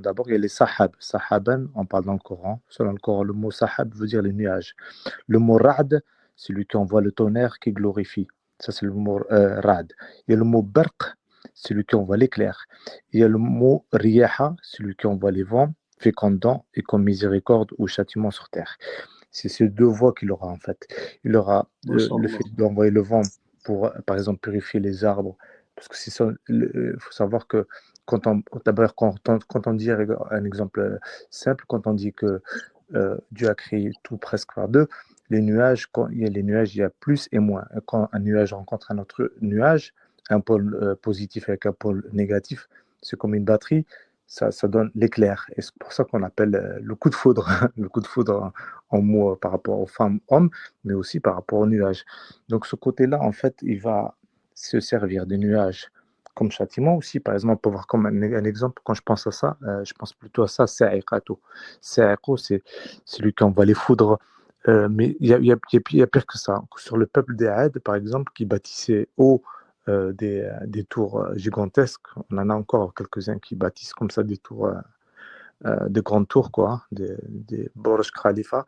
D'abord, il y a les sahab. Sahaban, on parle dans le Coran. Selon le Coran, le mot sahab veut dire les nuages. Le mot ra'd, c'est lui qui envoie le tonnerre qui glorifie. Ça, c'est le mot ra'd. Il y a le mot barq, c'est lui qui envoie l'éclair. Il y a le mot riyaha, c'est lui qui envoie les vents fécondants et comme miséricorde ou châtiment sur terre. C'est ces deux voies qu'il aura en fait. Il aura le Masha'Allah. fait d'envoyer le vent pour, par exemple, purifier les arbres. Parce que c'est ça, il faut savoir que d'abord, quand on dit, un exemple simple, quand on dit que Dieu a créé tout presque par deux, les nuages, quand il y a les nuages, il y a plus et moins. Quand un nuage rencontre un autre nuage, un pôle positif avec un pôle négatif, c'est comme une batterie, ça donne l'éclair. Et c'est pour ça qu'on appelle le coup de foudre, le coup de foudre en mots par rapport aux femmes-hommes, mais aussi par rapport aux nuages. Donc ce côté-là, en fait, il va se servir des nuages comme châtiment aussi. Par exemple, pour voir comme un exemple, quand je pense à ça, je pense plutôt à ça, Sa'iqatu. Sa'iqu, c'est celui qui envoie les foudres. Mais il y a pire que ça. Sur le peuple des Had, par exemple, qui bâtissait haut des tours gigantesques, on en a encore quelques-uns qui bâtissent comme ça des tours, de grandes tours, quoi, hein, des Burj Khalifa.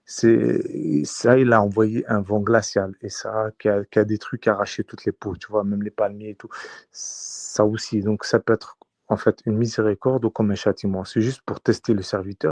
Ça, il a envoyé un vent glacial et ça qui a détruit, qui a arraché toutes les peaux, tu vois, même les palmiers et tout. Ça aussi, donc ça peut être en fait une miséricorde ou comme un châtiment. C'est juste pour tester le serviteur.